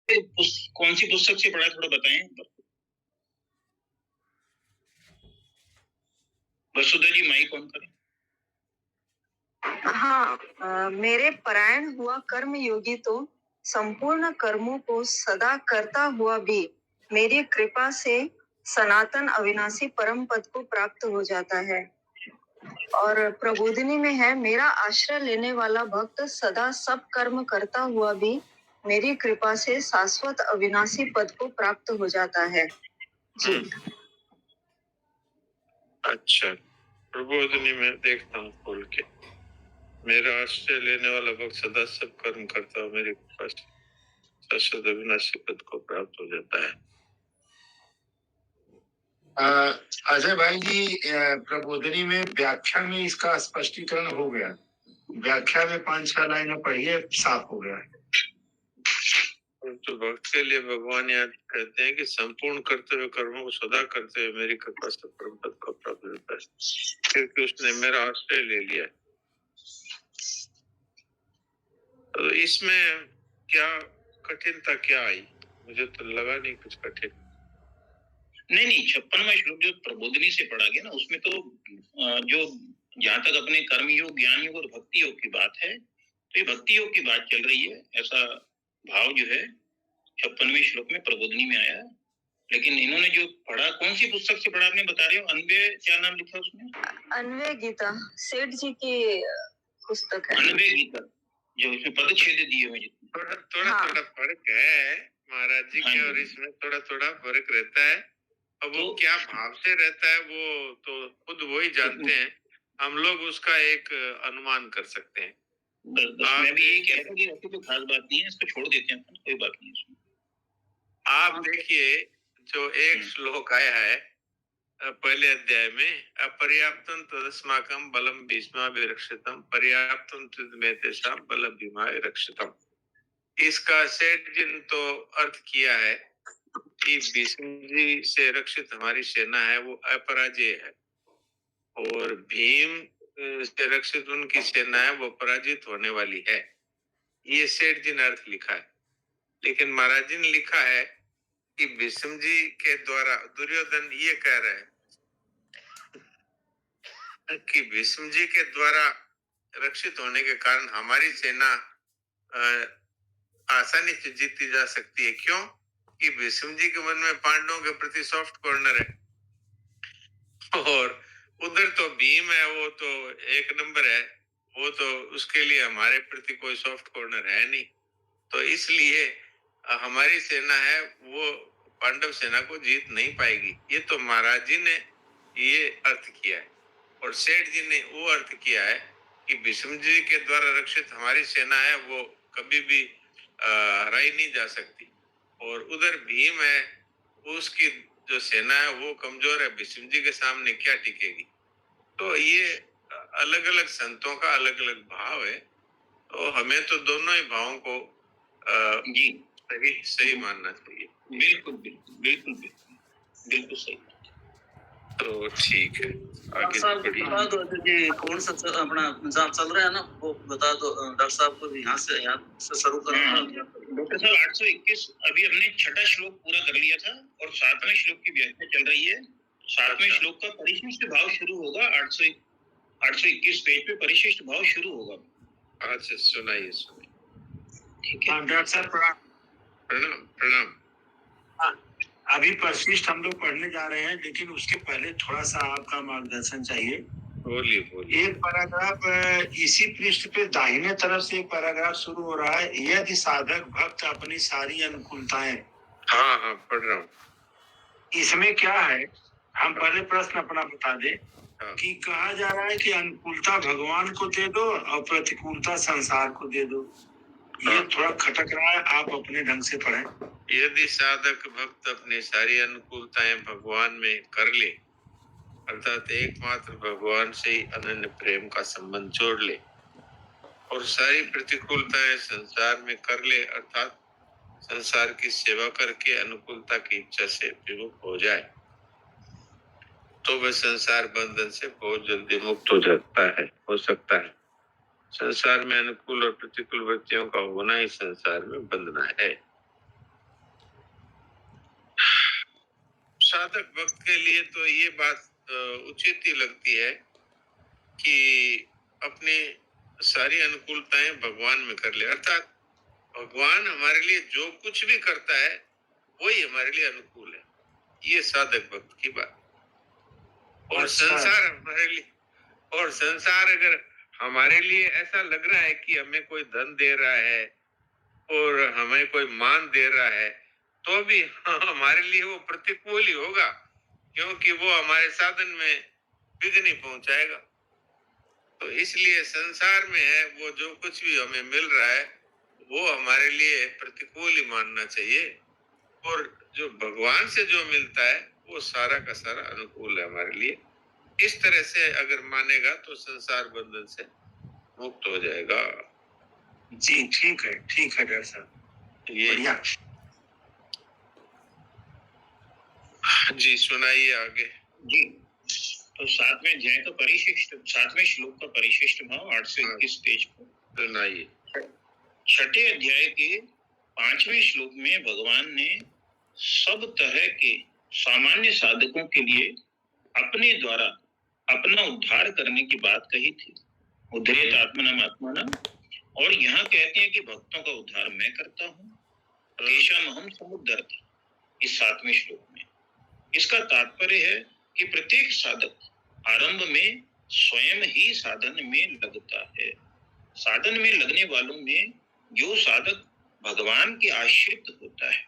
कौन सी पुस्तक से पढ़ा, थोड़ा बताएं। वसुधा जी माइक ऑन करें। हाँ, मेरे परायण हुआ कर्म योगी तो संपूर्ण कर्मों को सदा करता हुआ भी मेरी कृपा से सनातन अविनाशी परम पद को प्राप्त हो जाता है। और प्रबोधिनी में है, मेरा आश्रय लेने वाला भक्त सदा सब कर्म करता हुआ भी मेरी कृपा से शाश्वत अविनाशी पद को प्राप्त हो जाता है जी। अच्छा, प्रबोधिनी में देखता हूँ खोल के। मेरा आश्रय लेने वाला भक्त सदा सब कर्म करता हुआ मेरे कृपा से शाश्वत अविनाशी पद को प्राप्त हो जाता है। अजय भाई जी, प्रबोधिनी में व्याख्या में इसका स्पष्टीकरण हो गया। व्याख्या में 5-6 लाइनें पढ़िए, साफ हो गया। तो भक्त के लिए भगवान यहाँ कहते हैं कि संपूर्ण करते हुए कर्मों को सदा करते हुए मेरी कृपा से परम पद को प्राप्त होता है, क्योंकि उसने मेरा आश्रय ले लिया। तो इसमें क्या कठिनता क्या आई? मुझे तो लगा नहीं कुछ कठिन। नहीं, 56वां श्लोक जो प्रबोधिनी से पढ़ा गया ना, उसमें तो जो जहाँ तक अपने कर्म योग, ज्ञान योग और भक्ति योग की बात है, तो ये भक्ति योग की बात चल रही है। ऐसा भाव जो है 56वें श्लोक में प्रबोधिनी में आया। लेकिन इन्होंने जो पढ़ा, कौन सी पुस्तक से पढ़ा आपने बता रहे हो? अन्वय, क्या नाम लिखा उसमें? अन्वय गीता, सेठ जी की पुस्तक है। अन्वय गीता, जो इसमें पदच्छेद दिए हुए। थोड़ा फर्क है महाराज जी के और इसमें थोड़ा फर्क रहता है। अब वो क्या भाव से रहता है वो तो खुद वो ही जानते हैं। हम लोग उसका एक अनुमान कर सकते हैं। बस मैं भी यही कह रहा था कि ऐसी कोई खास बात नहीं है, इसको छोड़ देते हैं, कोई बात नहीं है इसमें। आप देखिए, जो एक श्लोक आया है पहले अध्याय में, अपर्याप्तम तदस्माकं बलम भीष्माभिरक्षितम पर्याप्तम तद्मेतेषां बल भीमाय रक्षितम। इसका सेठ जी ने तो अर्थ किया है कि भीष्म जी से रक्षित हमारी सेना है वो अपराजय है, और भीम से रक्षित उनकी सेना है वो पराजित होने वाली है। ये सेठ जी ने अर्थ लिखा है। लेकिन महाराज जी ने लिखा है कि भीष्म जी के द्वारा दुर्योधन ये कह रहे हैं कि भीष्म जी के द्वारा रक्षित होने के कारण हमारी सेना आसानी से जीती जा सकती है। क्यों? कि भीष्म जी के मन में पांडवों के प्रति सॉफ्ट कॉर्नर है, और उधर तो भीम है, वो तो एक नंबर है, वो तो उसके लिए हमारे प्रति कोई सॉफ्ट कॉर्नर है नहीं। तो इसलिए हमारी सेना है वो पांडव सेना को जीत नहीं पाएगी। ये तो महाराज जी ने ये अर्थ किया है, और सेठ जी ने वो अर्थ किया है कि भीष्म जी के द्वारा रक्षित हमारी सेना है वो कभी भी हराई नहीं जा सकती। और उधर भीम है, उसकी जो सेना है वो कमजोर है, भीष्म जी के सामने क्या टिकेगी। तो ये अलग अलग संतों का अलग अलग भाव है, तो हमें तो दोनों ही भावों को जी सही मानना चाहिए। बिल्कुल बिल्कुल बिल्कुल बिल्कुल बिल्कुल सही। तो ठीक है, आगे बता दो जी, कौन सा अपना एग्जाम चल रहा है ना, वो बता दो डॉक्टर साहब को। यहाँ से शुरू करना। डॉक्टर साहब 821 अभी हमने 6ठा श्लोक पूरा कर लिया था, और 7वें श्लोक की व्याख्या चल रही है। 7वें श्लोक का परिशिष्ट भाव शुरू होगा। 821 पेज पे परिशिष्ट भाव शुरू होगा। अच्छा, सुनाइए। ठीक है डॉक्टर साहब, प्रणाम। अभी परिशिष्ट हम लोग पढ़ने जा रहे हैं, लेकिन उसके पहले थोड़ा सा आपका मार्गदर्शन चाहिए। बोलिए। एक पैराग्राफ इसी पृष्ठ पे दाहिने तरफ से एक पैराग्राफ शुरू हो रहा है, यदि साधक भक्त अपनी सारी अनुकूलताएं। हाँ, पढ़ रहा हूँ। इसमें क्या है, हम पहले प्रश्न अपना बता दे कि कहा जा रहा है कि अनुकूलता भगवान को दे दो और प्रतिकूलता संसार को दे दो। ये थोड़ा खटक रहा है, आप अपने ढंग से पढ़ें। यदि साधक भक्त अपनी सारी अनुकूलताएं भगवान में कर ले, अर्थात एकमात्र भगवान से ही अनन्य प्रेम का संबंध जोड़ ले, और सारी प्रतिकूलताएं संसार में कर ले, अर्थात संसार की सेवा करके अनुकूलता की इच्छा से विमुख हो जाए, तो वह संसार बंधन से बहुत जल्दी मुक्त हो सकता है। संसार में अनुकूल और प्रतिकूल वृत्तियों का होना ही संसार में बंधना है। साधक भक्त के लिए तो ये बात उचित ही लगती है कि अपनी सारी अनुकूलताएं भगवान में कर ले, अर्थात भगवान हमारे लिए जो कुछ भी करता है वही हमारे लिए अनुकूल है। ये साधक भक्त की बात। और अच्छा। संसार हमारे लिए, और संसार अगर हमारे लिए ऐसा लग रहा है कि हमें कोई धन दे रहा है और हमें कोई मान दे रहा है, तो भी हमारे लिए वो प्रतिकूल ही होगा, क्योंकि वो हमारे साधन में विघ्न पहुंचाएगा। तो इसलिए संसार में है वो जो कुछ भी हमें मिल रहा है वो हमारे लिए प्रतिकूल ही मानना चाहिए, और जो भगवान से जो मिलता है वो सारा का सारा अनुकूल है हमारे लिए। इस तरह से अगर मानेगा तो संसार बंधन से मुक्त हो जाएगा। जी ठीक है डॉक्टर साहब, ये बढ़िया। जी सुनाइए आगे। जी, तो 7वें अध्याय का परिशिष्ट 7वें श्लोक का परिशिष्ट भाव 8 से 21 पेज को सुनाइए। 6ठे अध्याय के 5वें श्लोक में भगवान ने सब तरह के सामान्य साधकों के लिए अपने द्वारा अपना उद्धार करने की बात कही थी, उद्धरेत आत्मनम आत्मनम। और यहाँ कहते हैं कि भक्तों का उद्धार मैं करता हूँ, तेषाम अहम समुद्धरति, इस 7वें श्लोक में। इसका तात्पर्य है कि प्रत्येक साधक आरंभ में स्वयं ही साधन में लगता है। साधन में लगने वालों में जो साधक भगवान के आश्रित होता है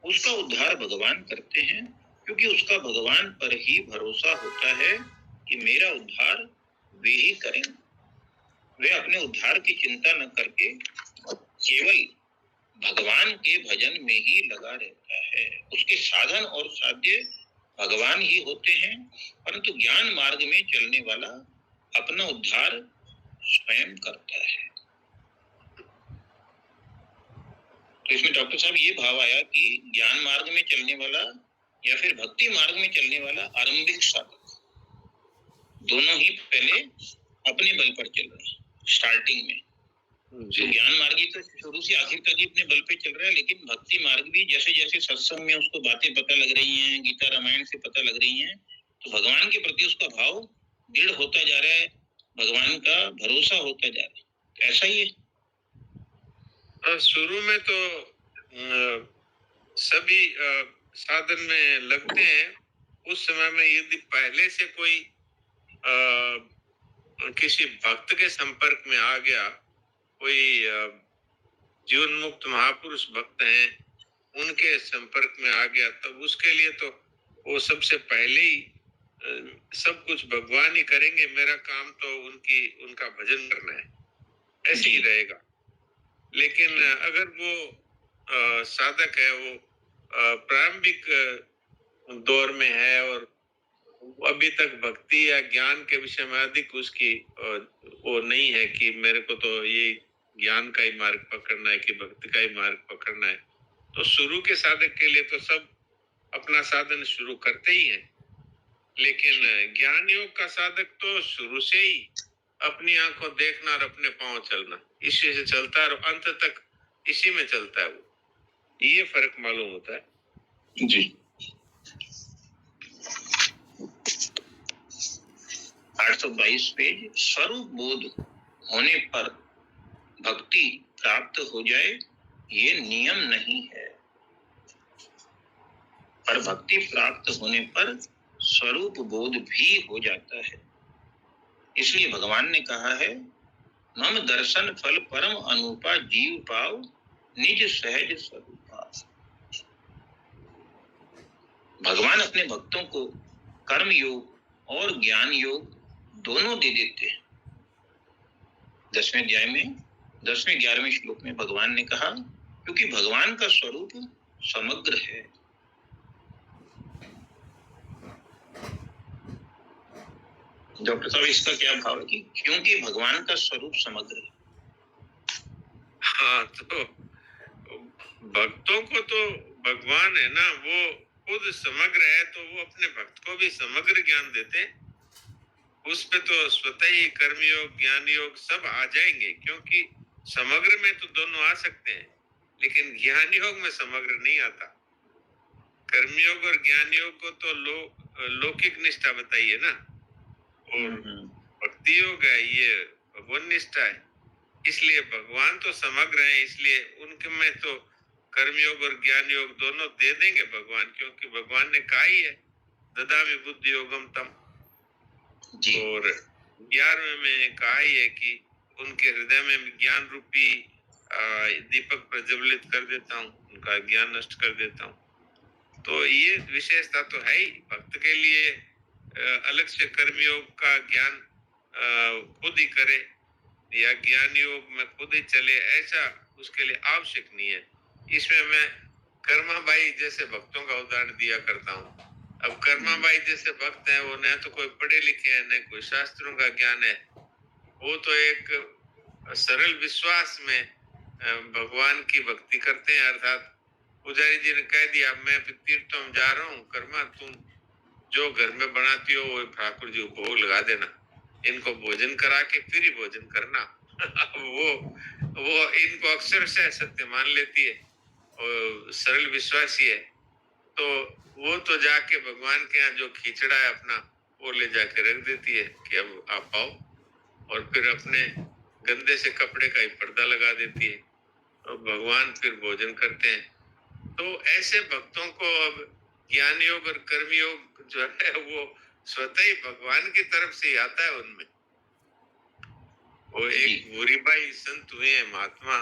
उसका उद्धार भगवान करते हैं, क्योंकि उसका भगवान पर ही भरोसा होता है कि मेरा उद्धार वे ही करेंगे। वे अपने उद्धार की चिंता न करके केवल भगवान के भजन में ही लगा रहता है। उसके साधन और साध्य भगवान ही होते हैं, परंतु ज्ञान मार्ग में चलने वाला अपना उद्धार स्वयं करता है। तो इसमें डॉक्टर साहब ये भाव आया कि ज्ञान मार्ग में चलने वाला या फिर भक्ति मार्ग में चलने वाला आरंभिक साधक दोनों ही पहले अपने बल पर चल रहे हैं स्टार्टिंग में। तो ज्ञान मार्गी तो शुरू से आखिर तक ही अपने बल पे चल रहा है, लेकिन भक्ति मार्ग भी जैसे जैसे सत्संग में उसको बातें पता लग रही हैं, गीता रामायण से पता लग रही हैं, तो भगवान के प्रति उसका भाव दृढ़ होता जा रहा है, भगवान का भरोसा होता जा रहा है। ऐसा ही है। शुरू में तो सभी साधन में लगते हैं। उस समय में यदि पहले से कोई किसी भक्त के संपर्क में आ गया, कोई जीवन मुक्त महापुरुष भक्त हैं, उनके संपर्क में आ गया, तब उसके लिए तो वो सबसे पहले ही सब कुछ भगवान ही करेंगे, मेरा काम तो उनका भजन करना है, ऐसे ही रहेगा। लेकिन अगर वो साधक है, वो प्रारंभिक दौर में है और अभी तक भक्ति या ज्ञान के विषय में अधिक उसकी वो नहीं है कि मेरे को तो ये ज्ञान का ही मार्ग पकड़ना है कि भक्ति का ही मार्ग पकड़ना है, तो शुरू के साधक के लिए तो सब अपना साधन शुरू करते ही हैं। लेकिन ज्ञान योग का साधक तो शुरू से ही अपनी आंखों देखना और अपने पांव चलना, इसी से चलता है और अंत तक इसी में चलता है। वो ये फर्क मालूम होता है। जी। 822 पेज। स्वरूप बोध होने पर भक्ति प्राप्त हो जाए ये नियम नहीं है, पर भक्ति प्राप्त होने पर स्वरूप बोध भी हो जाता है। इसलिए भगवान ने कहा है, मम दर्शन फल परम अनुपा जीव पाव निज सहज स्वरूपा। भगवान अपने भक्तों को कर्म योग और ज्ञान योग दोनों दे देते हैं। 10वें अध्याय में 10वें 11वें श्लोक में भगवान ने कहा, क्योंकि भगवान का स्वरूप समग्र है। डॉक्टर साहब, इसका क्या भाव है कि क्योंकि भगवान का स्वरूप समग्र है? हाँ, तो भक्तों को तो भगवान है ना, वो खुद समग्र है, तो वो अपने भक्त को भी समग्र ज्ञान देते हैं। उस पे तो स्वतः ही कर्म योग ज्ञान योग सब आ जाएंगे, क्योंकि समग्र में तो दोनों आ सकते हैं, लेकिन ज्ञान योग में समग्र नहीं आता। कर्मयोग और ज्ञान योग को तो लौकिक निष्ठा बताई है ना, और भक्ति योग है ये भगवान निष्ठा है। इसलिए भगवान तो समग्र है, इसलिए उनके में तो कर्मयोग और ज्ञान योग दोनों दे देंगे भगवान, क्योंकि भगवान ने कहा ही है ददामि बुद्धि योगम तम। और 11वें में कहा ही है कि उनके हृदय में ज्ञान रूपी दीपक प्रज्वलित कर देता हूँ, उनका ज्ञान नष्ट कर देता हूँ। तो ये विशेषता तो है ही। भक्त के लिए अलग से कर्मयोग का ज्ञान खुद ही करे या ज्ञान योग में खुद ही चले, ऐसा उसके लिए आवश्यक नहीं है। इसमें मैं कर्माबाई जैसे भक्तों का उदाहरण दिया करता हूँ। अब कर्माबाई जैसे भक्त हैं, वो न तो कोई पढ़े लिखे हैं, न कोई शास्त्रों का ज्ञान है, वो तो एक सरल विश्वास में भगवान की भक्ति करते हैं। अर्थात पुजारी जी ने कह दिया मैं तीर्थों में जा रहा हूँ, कर्मा तुम जो घर में बनाती हो वो ठाकुर जी को भोग लगा देना, इनको भोजन करा के फिर ही भोजन करना। वो इनको अक्सर से सत्य मान लेती है और सरल विश्वासी है, तो वो तो जाके भगवान के यहाँ जो खिचड़ा है अपना वो ले जाके रख देती है कि अब आप आओ, और फिर अपने गंदे से कपड़े का ही पर्दा लगा देती है और भगवान फिर भोजन करते हैं। तो ऐसे भक्तों को अब ज्ञान योग और कर्म योग जो है वो स्वतः ही भगवान की तरफ से ही आता है उनमें। वो एक बुरीबाई संत हुए हैं, महात्मा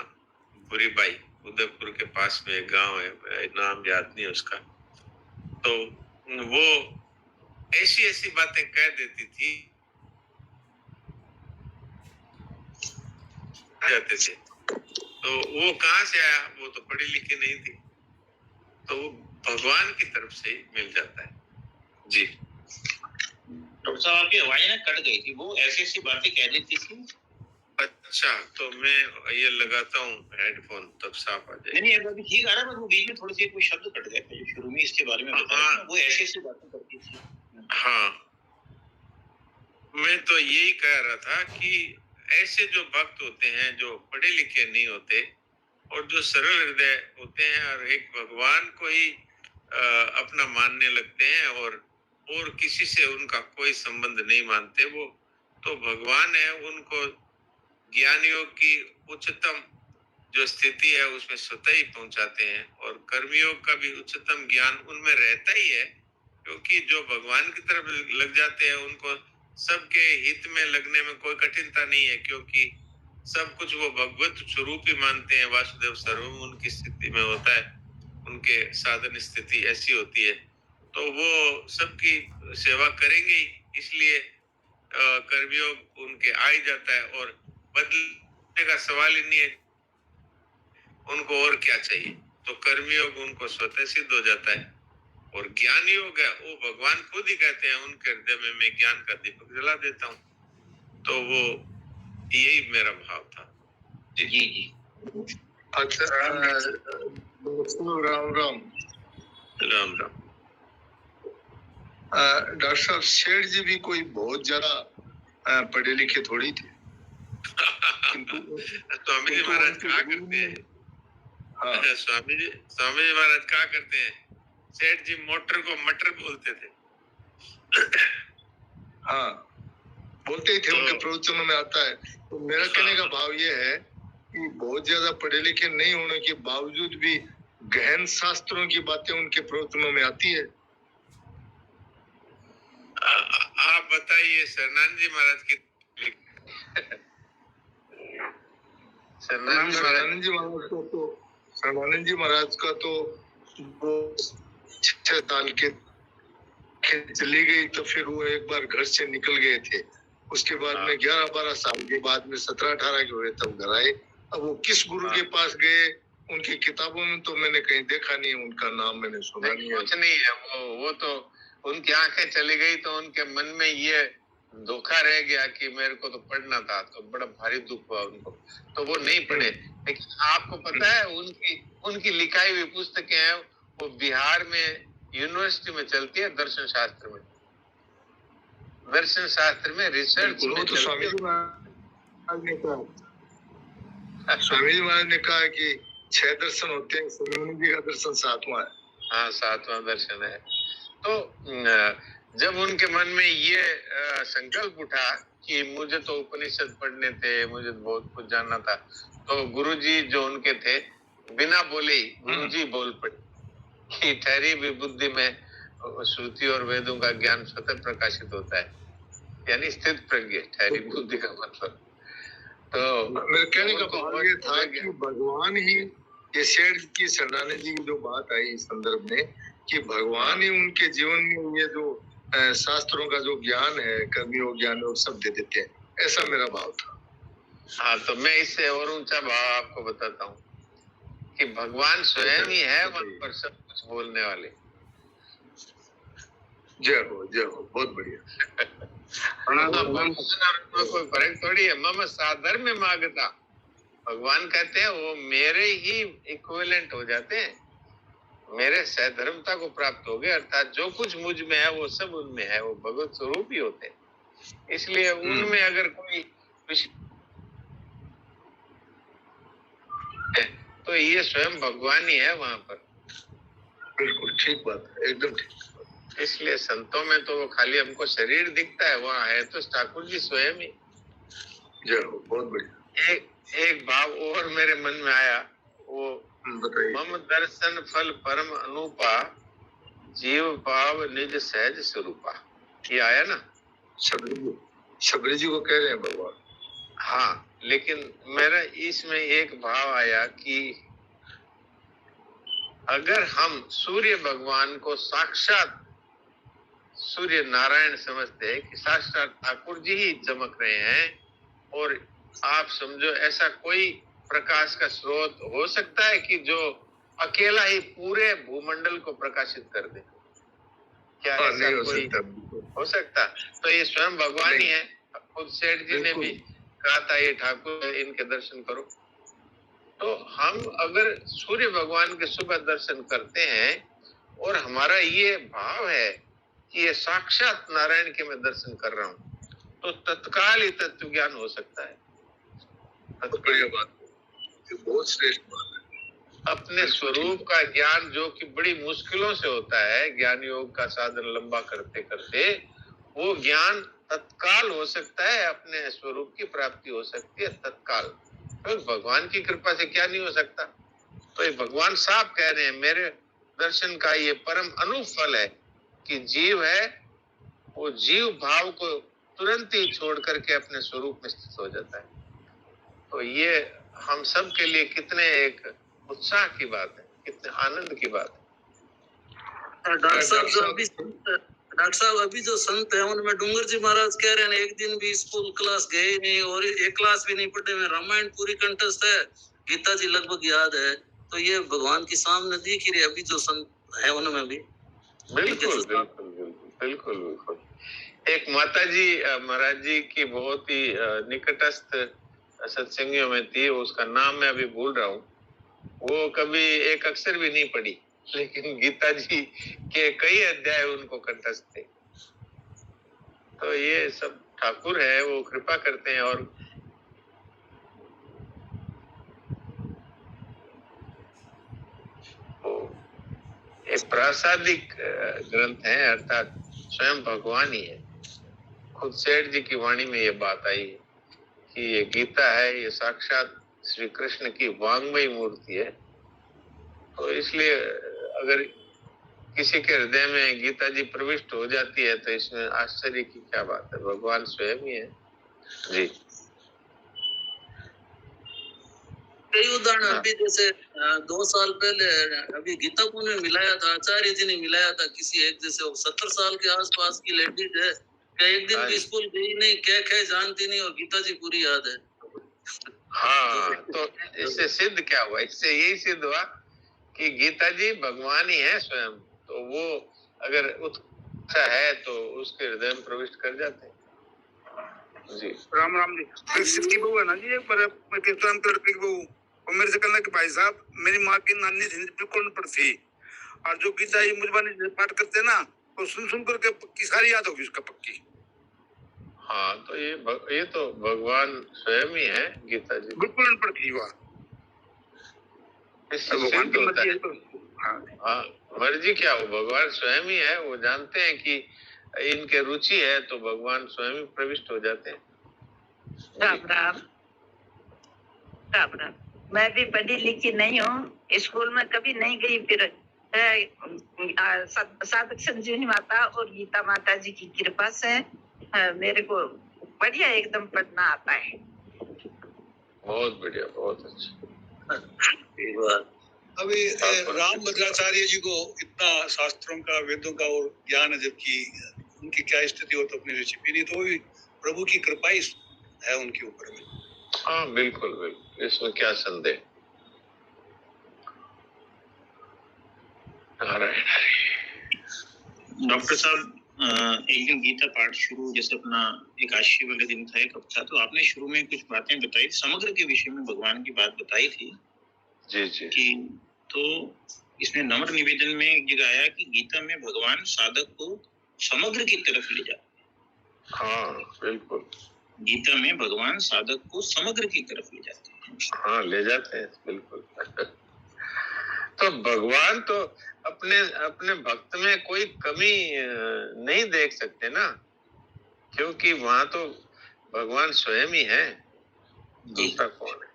बुरीबाई, उदयपुर के पास में एक गांव है, नाम याद नहीं उसका। तो वो ऐसी ऐसी बातें कह देती थी जाते थे, तो वो कहाँ से आया, वो तो पढ़ी लिखी नहीं थी, तो वो भगवान की तरफ से ही मिल जाता है। जी डॉक्टर साहब आपकी आवाज ना कट गई थी, वो ऐसी ऐसी बातें कह देती थी। अच्छा, तो मैं ये लगाता हूँ हेडफोन, तब साफ आ जाएगा। नहीं अभी ठीक आ रहा है, बस वो बीच में थोड़ी सी कोई शब्द कट गया था जो शुरू में इसके बारे में बताया था, वो ऐसी ऐसी बातें करती थी। हाँ, मैं तो यही कह रहा था कि ऐसे जो भक्त होते हैं जो पढ़े लिखे नहीं होते और जो सरल हृदय होते हैं और एक भगवान को ही अपना मानने लगते हैं और किसी से उनका कोई संबंध नहीं मानते, वो तो भगवान है, उनको ज्ञान योग की उच्चतम जो स्थिति है उसमें स्वतः ही पहुंचाते हैं। और कर्मयोग का भी उच्चतम ज्ञान उनमें रहता ही है, क्योंकि जो भगवान की तरफ लग जाते हैं उनको सबके हित में लगने में कोई कठिनता नहीं है, क्योंकि सब कुछ वो भगवत स्वरूप ही मानते हैं। वासुदेव सर्वम उनकी स्थिति में होता है, उनके साधन स्थिति ऐसी होती है, तो वो सबकी सेवा करेंगे ही, इसलिए कर्मयोग उनके आ ही जाता है और बदलने का सवाल ही नहीं है, उनको और क्या चाहिए, तो कर्मयोग उनको स्वतः सिद्ध हो जाता है। और ज्ञान योग है वो भगवान खुद ही कहते हैं उनके हृदय में मैं ज्ञान का दीपक जला देता हूँ, तो वो यही मेरा भाव था। जी जी अच्छा, राम राम राम राम। डॉक्टर साहब, सेठ जी भी कोई बहुत ज्यादा पढ़े लिखे थोड़ी थे। स्वामी जी महाराज क्या करते हैं? हाँ। स्वामी जी महाराज क्या करते हैं? सेठ जी मोटर को मटर बोलते थे। हाँ, बोलते ही थे, तो उनके प्रवचनों में आता है। तो मेरा कहने का भाव ये है कि बहुत ज्यादा पढ़े लिखे नहीं होने के बावजूद भी गहन शास्त्रों की बातें उनके प्रवचनों में आती है। आप बताइए शरणानंद जी महाराज की। शरणानंद जी महाराज का तो वो 6 साल के चली गई, तो फिर वो एक बार घर से निकल गए थे। उसके बाद में 11-12 साल के बाद में 17-18 के हुए तब घर आए। अब वो किस गुरु के पास गए, उनकी किताबों में तो मैंने कहीं देखा नहीं, उनका नाम मैंने सुना नहीं है। कुछ नहीं है, वो तो उनकी आंखें चली गई तो उनके मन में ये धोखा रह गया कि मेरे को तो पढ़ना था, तो बड़ा भारी दुख हुआ उनको, तो वो नहीं पढ़े। लेकिन आपको पता है उनकी लिखाई हुई पुस्तकें हैं, वो बिहार में यूनिवर्सिटी में चलती है, दर्शन शास्त्र में रिसर्च में तो स्वामी जी महाराज ने कहा कि 6 दर्शन होते हैं, शरणानंद जी का दर्शन 7वां है। हाँ, 7वां दर्शन है। तो जब उनके मन में ये संकल्प उठा कि मुझे तो उपनिषद पढ़ने थे, मुझे बहुत कुछ जानना था, तो गुरुजी जो उनके थे, बिना बोले ही गुरुजी बोल पड़े कि ठहरी भी बुद्धि में श्रुति और वेदों का ज्ञान स्वतः प्रकाशित होता है, यानी स्थित प्रज्ञ, ठहरी बुद्धि का मतलब। तो मेरे कहने का भाव ये था कि भगवान ही, ये सेठ की सरदानी जी की जो बात आई इस संदर्भ में, कि भगवान ही उनके जीवन में ये जो शास्त्रों का जो ज्ञान है, कर्मयोग ज्ञान, वो सब दे देते हैं, ऐसा मेरा भाव था। हाँ, तो मैं इससे और ऊंचा भाव आपको बताता हूँ कि भगवान स्वयं ही है वहां पर सब कुछ बोलने वाले। जय हो, बहुत बढ़िया। कोई फर्क थोड़ी है। मम साधर्म मांगता, भगवान कहते हैं वो मेरे ही इक्विवेलेंट हो जाते हैं, मेरे सहधर्मता को प्राप्त हो गए, अर्थात जो कुछ मुझ में है वो सब उनमें है, वो भगवत स्वरूप ही होते हैं। इसलिए उनमें अगर कोई तो ये स्वयं भगवान ही है वहां पर। बिल्कुल ठीक बात है, एकदम ठीक। इसलिए संतों में तो वो खाली हमको शरीर दिखता है, वहां है तो ठाकुर जी स्वयं ही। जय हो, बहुत बढ़िया। एक भाव और मेरे मन में आया, वो बताइए। मम दर्शन फल परम अनुपा, जीव भाव निज सहज स्वरूपा, ये आया ना। शबरी जी को कह रहे हैं भगवान। हाँ, लेकिन मेरा इसमें एक भाव आया कि अगर हम सूर्य भगवान को साक्षात सूर्य नारायण समझते हैं कि साक्षात ठाकुर जी ही चमक रहे हैं, और आप समझो ऐसा कोई प्रकाश का स्रोत हो सकता है कि जो अकेला ही पूरे भूमंडल को प्रकाशित कर दे? क्या ऐसा कोई हो सकता? तो ये स्वयं भगवान ही है। खुद सेठ जी ने भी कहा था ये ठाकुर, इनके दर्शन करो। तो हम अगर सूर्य भगवान के सुबह दर्शन करते हैं और हमारा ये भाव है कि ये साक्षात नारायण के मैं दर्शन कर रहा हूँ, तो तत्काल ही तत्व ज्ञान हो सकता है। बहुत श्रेष्ठ बात है। अपने स्वरूप का ज्ञान जो कि बड़ी मुश्किलों से होता है, ज्ञान योग का साधन लंबा करते करते, वो ज्ञान तत्काल हो सकता है, अपने स्वरूप की प्राप्ति हो सकती है तत्काल। तो भगवान की कृपा से क्या नहीं हो सकता? तो ये भगवान साफ कह रहे हैं, मेरे दर्शन का ये परम अनुफल है कि जीव है, वो जीव भाव को तुरंत ही छोड़ करके अपने स्वरूप में स्थित हो जाता है। तो ये हम सब के लिए कितने एक उत्साह की बात है, कितने आनंद की बात है। डॉक्टर साहब अभी जो संत है उनमें डूंगर जी महाराज कह रहे हैं एक दिन भी स्कूल क्लास गए नहीं और एक क्लास भी नहीं पढ़े, में रामायण पूरी कंठस्थ है, गीता जी लगभग याद है। तो ये भगवान की सामने दिख रही है अभी जो संत है उनमें भी। बिल्कुल बिल्कुल बिल्कुल बिल्कुल बिल्कुल। एक माता जी महाराज जी की बहुत ही निकटस्थ सत्संगियों में थी, उसका नाम मैं अभी भूल रहा हूँ। वो कभी एक अक्षर भी नहीं पढ़ी, लेकिन गीता जी के कई अध्याय उनको कंठस्थ थे। तो ये सब ठाकुर है, वो कृपा करते हैं। और एक प्रासादिक ग्रंथ है, अर्थात स्वयं भगवान ही है। खुद सेठ जी की वाणी में ये बात आई है कि ये गीता है, ये साक्षात श्री कृष्ण की वांग्मयी मूर्ति है। तो इसलिए अगर किसी के हृदय में गीता जी प्रविष्ट हो जाती है तो इसमें आश्चर्य की क्या बात है, भगवान स्वयं ही है जी। कई उदाहरण अभी जैसे 2 साल पहले अभी गीता को ने मिलाया था, आचार्य जी ने मिलाया था किसी एक, जैसे 70 साल के आसपास की लेडीज है, क्या एक दिन भी स्कूल गई नहीं, क्या जानती नहीं, और गीता जी पूरी याद है। हाँ, तो इससे सिद्ध क्या हुआ? इससे यही सिद्ध हुआ कि गीता जी भगवान ही है स्वयं। तो वो अगर उत्साह है तो उसके हृदय में प्रविष्ट कर जाते हैं जी। राम राम जी। की बहू है ना जी, एक बार कीर्तन की बहू, और मेरे से कहना कि भाई साहब मेरी माँ की नानी बिल्कुल पर थी, और जो गीता ये मुझे पाठ करते ना, तो सुन करके पक्की सारी याद होगी उसका, पक्की। हाँ, तो ये तो भगवान स्वयं ही है, गीता जी बिल्कुल अनपढ़ थी वह। भगवान की मर्जी है तो। हाँ, मर्जी क्या हो, भगवान स्वयं ही है। वो जानते हैं कि इनके रुचि है तो भगवान स्वयं ही प्रविष्ट हो जाते हैं। राम राम। राम राम। मैं भी पढ़ी लिखी नहीं हूँ, स्कूल में कभी नहीं गई, फिर साधक संजीवनी माता और गीता माता जी की कृपा से मेरे को बढ़िया एकदम पढ़ना आता है। बहुत बढ़िया, बहुत अच्छा। अभी राम भद्राचार्य जी को इतना शास्त्रों का, वेदों का और ज्ञान है, जबकि उनकी क्या स्थिति हो तो अपनी ऋषि पीनी, तो भी प्रभु की कृपा ही है उनके ऊपर में। हाँ बिल्कुल बिल्कुल, इसमें क्या संदेह। डॉक्टर साहब, एक दिन गीता पाठ शुरू, जैसे अपना एकादशी वाले दिन था, एक हफ्ता, तो आपने शुरू में कुछ बातें बताई, समग्र के विषय में भगवान की बात बताई थी। जी जी। कि तो इसमें नम्र निवेदन में एक जगह आया कि गीता में भगवान साधक को समग्र की तरफ ले जाते हैं। हाँ बिल्कुल, गीता में भगवान साधक को समग्र की तरफ ले जाते हैं। हाँ ले जाते हैं बिल्कुल। तो भगवान तो अपने अपने भक्त में कोई कमी नहीं देख सकते ना, क्योंकि वहां तो भगवान स्वयं ही है, दूसरा कौन है।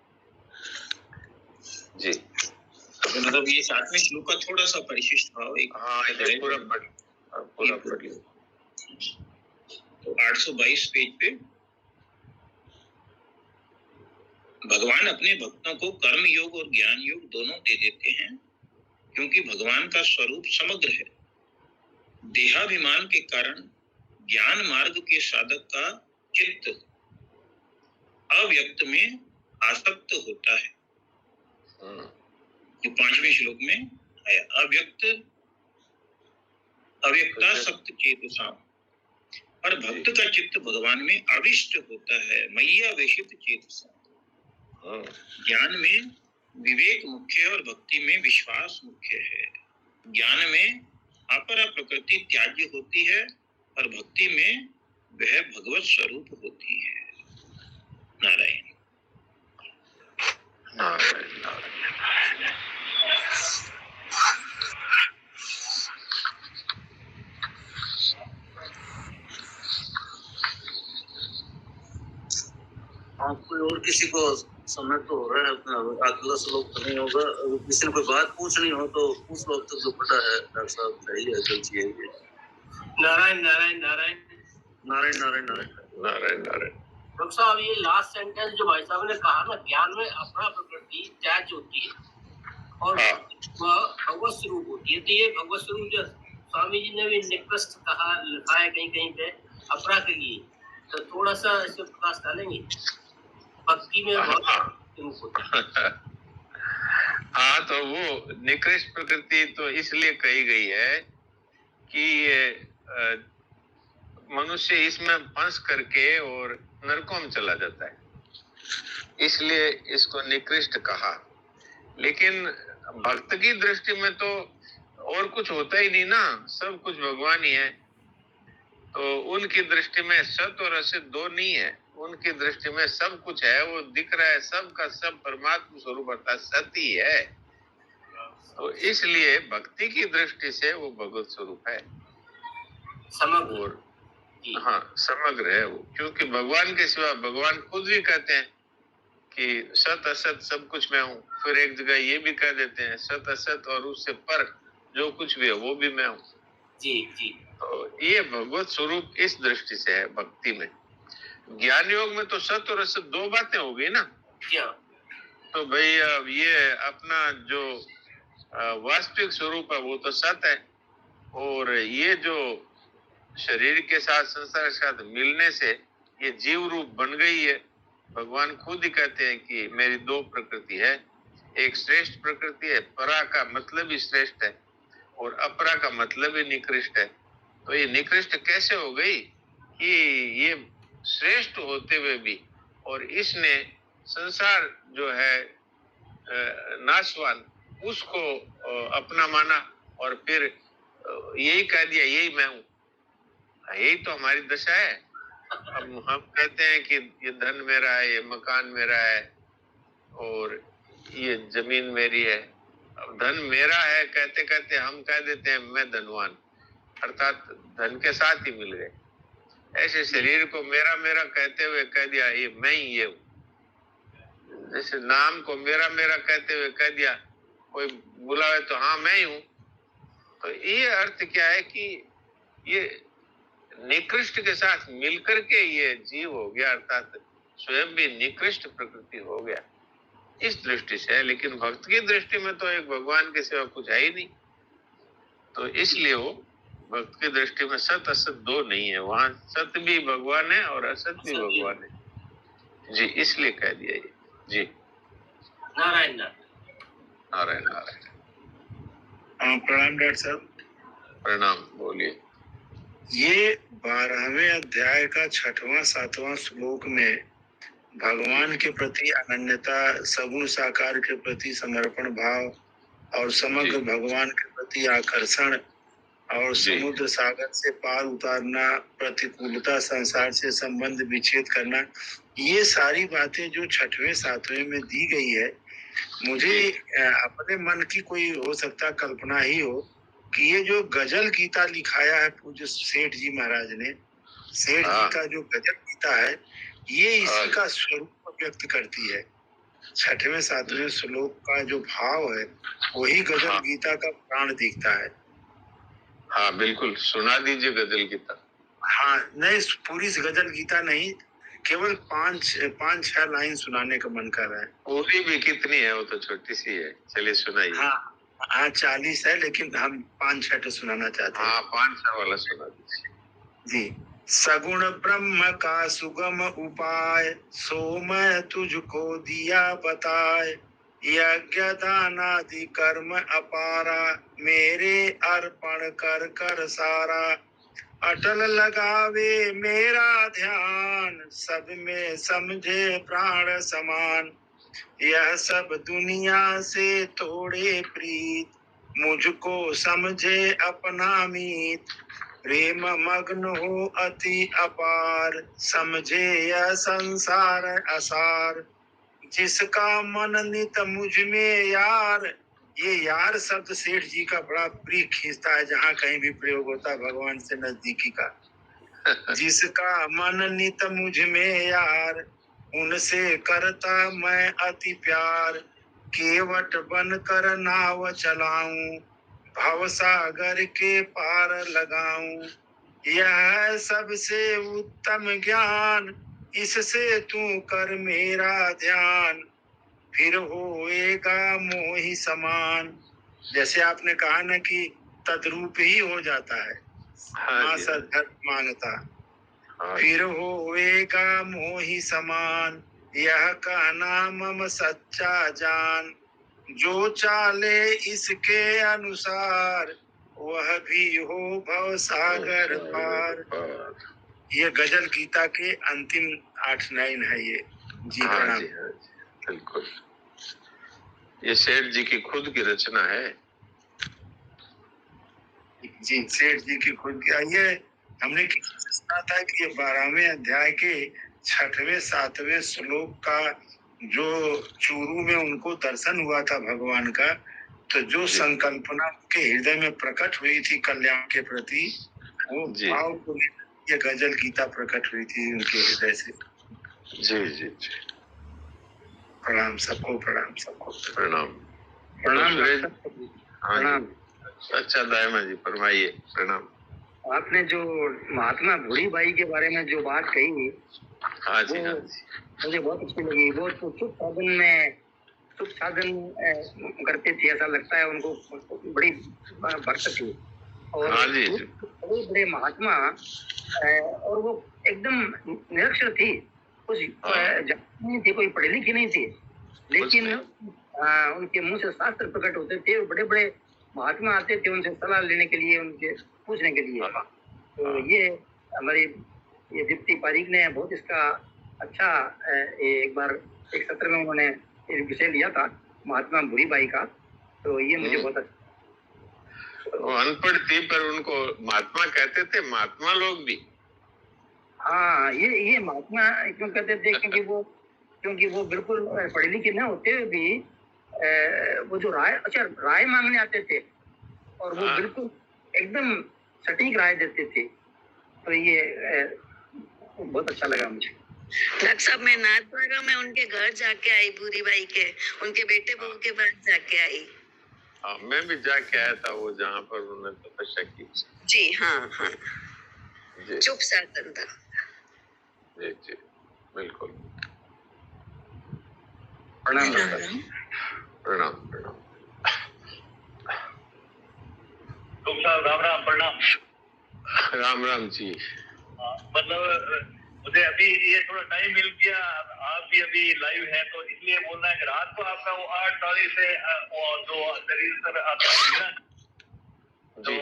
जी, तो मतलब ये 7वें श्लोक का थोड़ा सा परिशिष्ट भाव एक, हाँ ये पूरा पढ़ लो। तो 822 पेज पे भगवान अपने भक्तों को कर्म योग और ज्ञान योग दोनों दे देते हैं, क्योंकि भगवान का स्वरूप समग्र है। देहाभिमान के कारण ज्ञान मार्ग के साधक का चित्त अव्यक्त में आसक्त होता है। जो 5वें श्लोक में आया, अव्यक्तासक्त चेतसा, पर भक्त का चित्त भगवान में आविष्ट होता है, मय्यावेशित चेतसा। ज्ञान में विवेक मुख्य और भक्ति में विश्वास मुख्य है। ज्ञान में अपरा प्रकृति त्याज्य होती है और भक्ति में वह भगवत स्वरूप होती है। नारायण नारायण नारायण। कोई और किसी को समय तो हो रहा है, अपना अगला श्लोक तो नहीं होगा। किसी ने कोई बात पूछनी हो तो उस श्लोक तक जो पढ़ा है डॉक्टर साहब, सही है, चलती है। नारायण नारायण नारायण नारायण नारायण नारायण नारायण नारायण। डॉक्टर साहब, ये लास्ट सेंटेंस जो भाई साहब ने कहा ना, ज्ञान में अपना प्रकृति त्याज होती है और वह भगवत स्वरूप होती है, तो ये भगवत स्वरूप जो स्वामी जी ने भी निकृष्ट कहा, लिखा है कहीं कहीं पे अपरा के लिए, तो थोड़ा सा इस पर प्रकाश डालेंगे। भक्ति में हाँ, तो वो निकृष्ट प्रकृति तो इसलिए कही गई है कि मनुष्य इसमें फंस करके और नरकों में चला जाता है, इसलिए इसको निकृष्ट कहा। लेकिन भक्त की दृष्टि में तो और कुछ होता ही नहीं ना, सब कुछ भगवान ही है। तो उनकी दृष्टि में सत और असत दो नहीं है, उनकी दृष्टि में सब कुछ है, वो दिख रहा है, सब का सब परमात्मा स्वरूप अर्थात सत्य ही है। तो इसलिए भक्ति की दृष्टि से वो भगवत स्वरूप है, समग्र। हाँ समग्र है वो, क्योंकि भगवान के सिवा भगवान खुद भी कहते हैं कि सत असत सब कुछ मैं हूँ। फिर एक जगह ये भी कह देते हैं सत असत और उससे पर जो कुछ भी है वो भी मैं हूँ। जी जी। तो ये भगवत स्वरूप इस दृष्टि से है भक्ति में। ज्ञान योग में तो सत और असत दो बातें हो गई ना। क्या? तो भाई अब ये अपना जो वास्तविक स्वरूप है वो तो सत है, और ये जो शरीर के साथ संसार के साथ मिलने से ये जीव रूप बन गई है। भगवान खुद ही कहते हैं कि मेरी दो प्रकृति है, एक श्रेष्ठ प्रकृति है, परा का मतलब ही श्रेष्ठ है और अपरा का मतलब ही निकृष्ट है। तो ये निकृष्ट कैसे हो गई कि ये श्रेष्ठ होते हुए भी, और इसने संसार जो है नाशवान उसको अपना माना और फिर यही कह दिया यही मैं हूँ। यही तो हमारी दशा है। अब हम कहते हैं कि ये धन मेरा है, ये मकान मेरा है और ये जमीन मेरी है, अब धन मेरा है कहते कहते हम कह देते हैं मैं धनवान, अर्थात धन के साथ ही मिल गए। ऐसे शरीर को मेरा मेरा कहते हुए कह दिया ये मैं ही ये हूँ। जैसे नाम को मेरा मेरा कहते हुए कह दिया, कोई बुलावे तो हाँ मैं ही हूँ। तो ये अर्थ क्या है कि ये निकृष्ट के साथ मिलकर के ये जीव हो गया, अर्थात स्वयं भी निकृष्ट प्रकृति हो गया, इस दृष्टि से है। लेकिन भक्त की दृष्टि में तो एक भगवान के सिवा कुछ है ही नहीं, तो इसलिए वो भक्त की दृष्टि में सत असत दो नहीं है, वहां सत भी भगवान है और असत भी भगवान है जी, इसलिए कह दिया ये जी। नारायण नारायण नारायण। प्रणाम डॉक्टर साहब। प्रणाम, बोलिए। ये 12वें अध्याय का 6वां 7वां श्लोक में भगवान के प्रति अनन्यता, सगुण साकार के प्रति समर्पण भाव और समग्र भगवान के प्रति आकर्षण और समुद्र सागर से पार उतारना, प्रतिकूलता, संसार से संबंध विच्छेद करना, ये सारी बातें जो 6वें 7वें में दी गई है, मुझे अपने मन की कोई हो सकता कल्पना ही हो कि ये जो गजल गीता लिखाया है पूज्य सेठ जी महाराज ने, सेठ जी का जो गजल गीता है ये इसी का स्वरूप व्यक्त करती है। 6वें 7वें श्लोक का जो भाव है वही गजल गीता का प्राण दिखता है। हाँ बिल्कुल, सुना दीजिए गजल गीता। हाँ नहीं, पूरी गजल गीता नहीं, केवल 5-6 लाइन सुनाने का मन कर रहा है। पूरी भी कितनी है, वो तो छोटी सी है, चलिए सुनाइए। हाँ 40 है, लेकिन हम 5-6 तो सुनाना चाहते हैं। हाँ 5-6 वाला सुना दीजिए जी। सगुण ब्रह्म का सुगम उपाय, सो मैं तुझको दिया बताए, यज्ञ दान आदि कर्म अपारा, मेरे अर्पण कर कर सारा, अटल लगावे मेरा ध्यान, सब में समझे प्राण समान, यह सब दुनिया से तोड़े प्रीत, मुझको समझे अपना मीत, प्रेम मग्न हो अति अपार, समझे यह संसार असार, जिसका मन नित मुझ में यार। ये यार शब्द सेठ जी का बड़ा प्रिय खींचता है, जहाँ कहीं भी प्रयोग होता है भगवान से नजदीकी का। जिसका मन नित मुझ में यार, उनसे करता मैं अति प्यार, केवट बन कर नाव चलाऊं, भव सागर के पार लगाऊं, यह सबसे उत्तम ज्ञान, इससे तू कर मेरा ध्यान, फिर होएगा मोहि समान। जैसे आपने कहा ना कि तद्रूप ही हो जाता है, धर्म मानता, फिर होएगा मोहि समान, यह कहना मम सच्चा जान, जो चाले इसके अनुसार, वह भी हो भव सागर पार। ये गजल गीता के अंतिम 8 लाइन है ये जी। प्रणाम। बिल्कुल, ये सेठ जी की खुद की रचना है जी, सेठ जी की खुद की। ये हमने सुना था कि ये 12वें अध्याय के 6वें 7वें श्लोक का जो चूरू में उनको दर्शन हुआ था भगवान का, तो जो संकल्पना के हृदय में प्रकट हुई थी कल्याण के प्रति, वो भाव को ये गजल गीता प्रकट हुई थी उनके हृदय से। जी जी जी। प्रणाम सबको, प्रणाम सबको, प्रणाम प्रणाम। प्रणाम। अच्छा दायमा जी फरमाइए। प्रणाम। आपने जो महात्मा भूरी बाई के बारे में जो बात कही, हाँ जी, हाँ जी, मुझे बहुत अच्छी लगी। वो तो सुख साधन करते थे, ऐसा लगता है उनको बड़ी भक्त थी और हाँ जी, बड़े बड़े महात्मा, और वो एकदम निरक्षर थी, कुछ नहीं थी, कोई पढ़ी लिखी नहीं थी, लेकिन उनके मुंह से शास्त्र प्रकट होते थे। बड़े बड़े महात्मा आते थे उनसे सलाह लेने के लिए, उनसे पूछने के लिए। तो ये हमारी ये दीप्ति पारीक ने बहुत इसका अच्छा एक बार एक सत्र में उन्होंने एक विषय लिया था महात्मा भूरी बाई का, तो ये मुझे बहुत अच्छा। वो अनपढ़ थी पर उनको महात्मा कहते थे, महात्मा लोग भी। हाँ, ये महात्मा क्यों कहते थे? क्योंकि वो बिल्कुल पढ़े लिखे न होते हुए भी वो जो राय मांगने आते थे और वो बिल्कुल एकदम सटीक राय देते थे। तो ये बहुत अच्छा लगा मुझे। डॉक्टर साहब, मैं नाथद्वारा में उनके घर जाके आई, भूरी बाई के, उनके बेटे बहू के पास जाके आई। हाँ, मैं भी जाके आया था वो जहाँ पर उन्होंने तपस्या की। जी हाँ हाँ, चुप शासन था। जी जी बिल्कुल। प्रणाम प्रणाम प्रणाम। राम राम, प्रणाम। राम राम जी। मतलब मुझे अभी ये थोड़ा टाइम मिल गया, आप भी अभी लाइव हैं तो इसलिए बोलना है कि रात को आपका वो 8 तारीख से वो जो शरीर पर आता है ना तो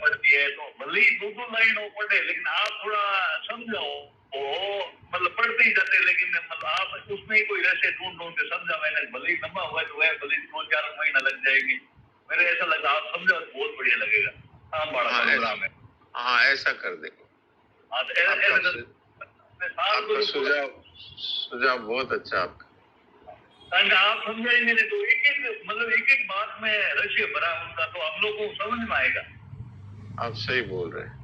पढ़ती है, तो भले ही 2 लाइन वो पढ़े लेकिन आप थोड़ा समझाओ। वो मतलब पढ़ते ही जाते लेकिन मतलब आप उसमें ही कोई ऐसे ढूंढ के समझा। मैंने भले ही लंबा हुआ तो है, भले ही 2-4 महीना लग जाएंगे, मेरे ऐसा लगा आप समझाओ तो बहुत बढ़िया लगेगा। हाँ बड़ा प्रोग्राम है। हाँ ऐसा कर देंगे। आपका सुझाव बहुत अच्छा। आपका आप समझाएंगे नहीं तो एक बात में रहस्य भरा उनका, तो हम लोग को समझ में आएगा। आप सही बोल रहे हैं।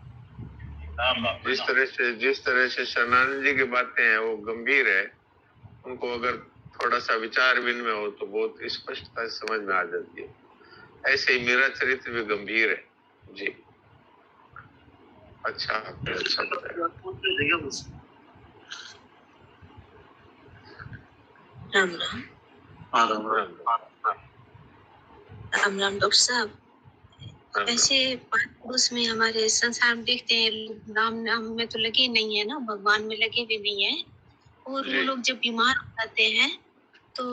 जिस तरह से शरणानंद जी की बातें हैं वो गंभीर है, उनको अगर थोड़ा सा विचार विनिमय हो तो बहुत स्पष्टता से समझ में आ जाती है। ऐसे ही मेरा चरित्र भी गंभीर है जी। अच्छा राम राम। राम राम डॉक्टर साहब। ऐसे पुरुष में हमारे संसार में देखते हैं राम नाम में तो लगे नहीं है ना, भगवान में लगे भी नहीं है। और वो लोग जब बीमार हो जाते हैं तो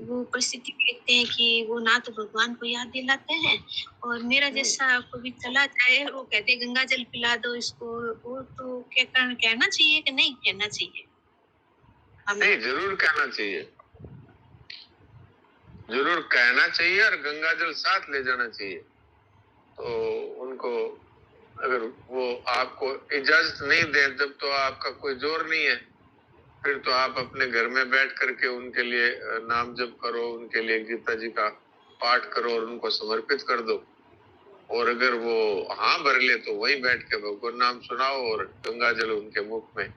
वो परिस्थिति देखते हैं कि वो ना तो भगवान को याद दिलाते हैं, और मेरा जैसा कोई चला जाए वो कहते गंगा जल पिला दो इसको। वो तो कहना चाहिए कि नहीं कहना चाहिए? नहीं, जरूर कहना चाहिए, जरूर कहना चाहिए और गंगा जल साथ ले जाना चाहिए। तो उनको अगर वो आपको इजाजत नहीं दे जब तो आपका कोई जोर नहीं है, फिर तो आप अपने घर में बैठ करके उनके लिए नाम जप करो, उनके लिए गीता जी का पाठ करो और उनको समर्पित कर दो। और अगर वो हाँ भर ले तो वहीं बैठ के भगवान नाम सुनाओ और गंगा जल उनके मुख में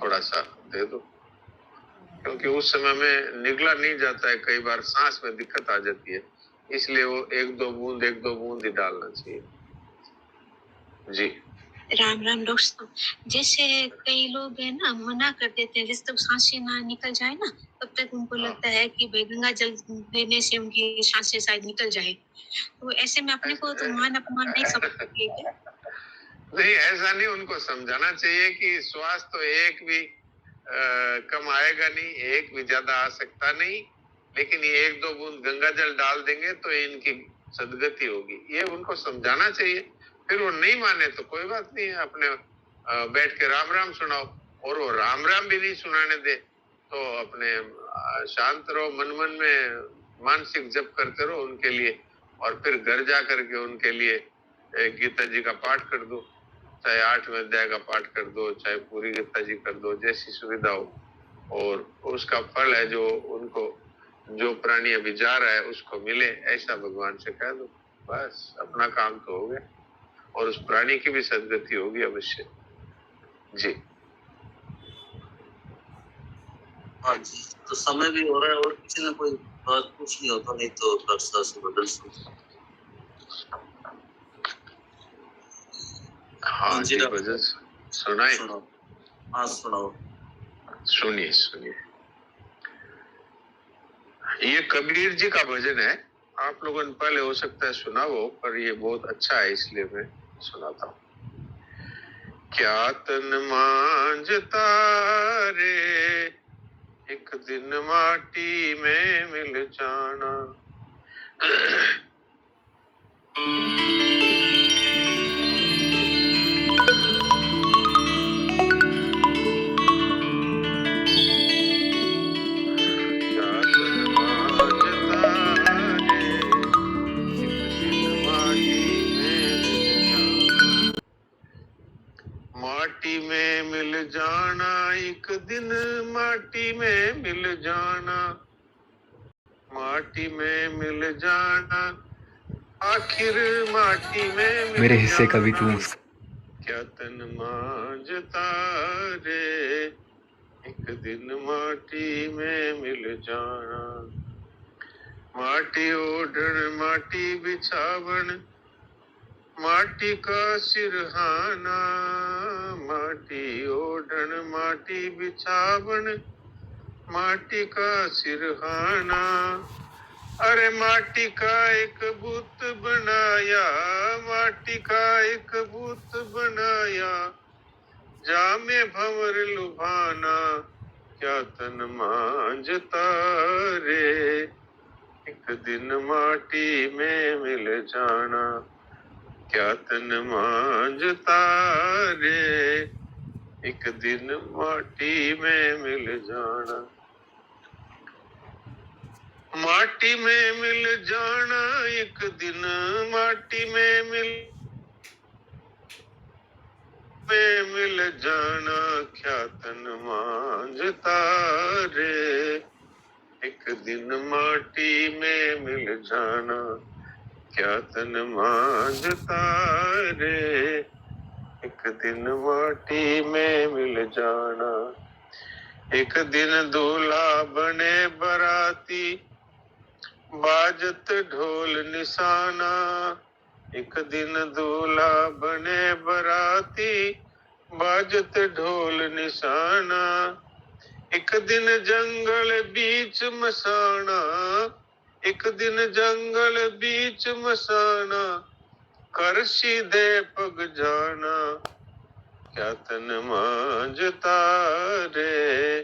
थोड़ा सा दे दो, क्योंकि उस समय में निगला नहीं जाता है, कई बार सांस में दिक्कत आ जाती है, इसलिए वो 1-2 बूंद ही डालना चाहिए जी। राम राम डॉक्टर साहब, जैसे कई लोग है ना मना कर देते हैं, जब तक सांसें ना निकल जाए ना तब तक उनको लगता है कि भाई गंगा जल देने से उनकी सांसें शायद निकल जाए। तो ऐसे में अपने को तो मान अपमान नहीं समझते क्या? नहीं, ऐसा नहीं, उनको समझाना चाहिए कि श्वास तो एक भी कम आएगा नहीं, एक भी ज्यादा आ सकता नहीं, लेकिन ये 1-2 बूंद गंगा जल डाल देंगे तो इनकी सदगति होगी, ये उनको समझाना चाहिए। फिर वो नहीं माने तो कोई बात नहीं है, अपने बैठ के राम राम सुनाओ, और वो राम राम भी नहीं सुनाने दे तो अपने शांत रहो, मन में मानसिक जप करते रहो उनके लिए, और फिर घर जा करके उनके लिए गीता जी का पाठ कर दो, चाहे 8वें अध्याय का पाठ कर दो, चाहे पूरी गीता जी कर दो, जैसी सुविधा हो। और उसका फल है जो उनको, जो प्राणी अभी जा रहा है उसको मिले, ऐसा भगवान से कह दो, बस अपना काम तो हो गया, और उस प्राणी की भी सदगति होगी अवश्य जी। हाँ जी, तो समय भी हो रहा है और किसी ने कोई बात पूछनी हो तो नहीं तो प्रश्न से बदल सकते। हाँ जी, भजन सुनाए। हाँ सुनाओ। सुनिए सुनिए, ये कबीर जी का भजन है, आप लोगों ने पहले हो सकता है सुना हो, पर ये बहुत अच्छा है इसलिए मैं सुनाता हूँ। क्या तन मांझता रे एक दिन माटी में मिल जाना, माटी में मिल जाना, एक दिन माटी में मिल जाना, माटी माटी में मिल जाना, आखिर माटी में मिल मेरे हिस्से का भी तू जाना। क्या तन मांझता रे, एक दिन माटी में मिल जाना। माटी ओढ़ण माटी बिछावन, माटी का सिरहाना। माटी ओढ़ण माटी बिछावन, माटी का सिरहाना। अरे माटी का एक बुत बनाया, माटी का एक बुत बनाया, जामे भंवर लुभाना। क्या तन मांझता रे, एक दिन माटी में मिल जाना। क्या तन मांझता रे, एक दिन माटी में मिल जाना। माटी में मिल जाना, एक दिन माटी में मिल जाना। क्या तन मांझता रे, एक दिन माटी में मिल जाना। क्या तन मांझता रे, एक दिन माटी में मिल जाना। एक दिन दूल्हा बने बराती, बाजत ढोल निशाना। एक दिन दूल्हा बने बराती, बाजत ढोल निशाना। एक दिन जंगल बीच मसाना, एक दिन जंगल बीच मसाना, कर सीधे पग जाना। क्या तन मांझता रे,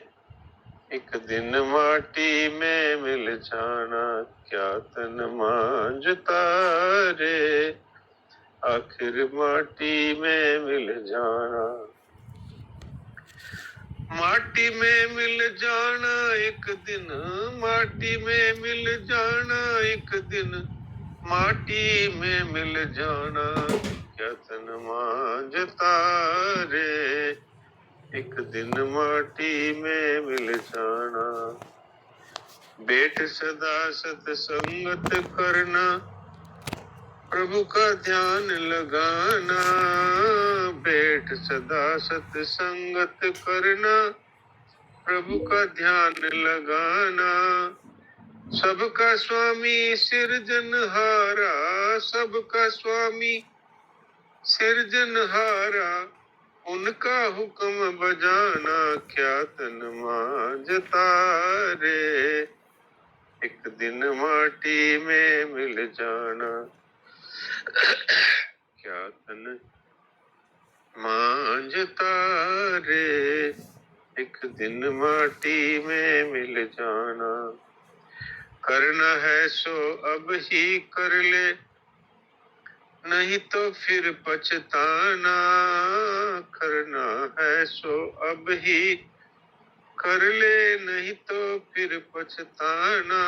एक दिन माटी में मिल जाना। क्या तन मांझता रे, आखिर माटी में मिल जाना। माटी में मिल जाना एक दिन, माटी में मिल जाना एक दिन, माटी में मिल जाना। क्या तन मांझता रे, एक दिन माटी में मिल जाना। बैठ सदा सत्संगत करना, प्रभु का ध्यान लगाना। बैठ सदा सत्संगत करना, प्रभु का ध्यान लगाना। सबका स्वामी सिरजनहारा, सबका स्वामी सिरजनहारा, उनका हुक्म बजाना। क्या तन मांझता रे, एक दिन माटी में मिल जाना। क्या तन मांझता रे, एक दिन माटी में मिल जाना। करना है सो अब ही कर ले, नहीं तो फिर पछताना। करना है सो अब ही कर ले, नहीं तो फिर पछताना।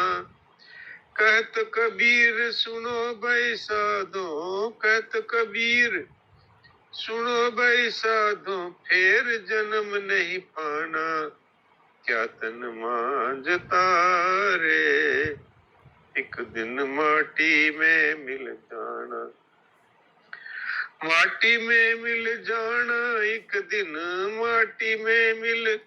कहत कबीर सुनो भाई साधो, कहत कबीर सुनो भाई साधो, फिर जन्म नहीं पाना। क्या तन मांझता रे, एक दिन माटी में मिल जाना। माटी में मिल जाना एक दिन, माटी में मिल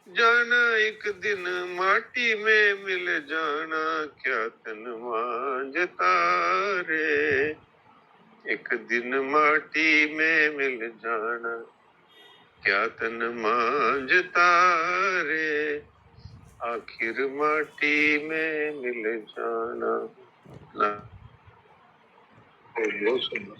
जाना एक दिन, माटी में मिल जाना। क्या तन मांझता रे, एक दिन माटी में मिल जाना। क्या तन मांझता रे, आखिर माटी में मिल जाना। बहुत सुंदर।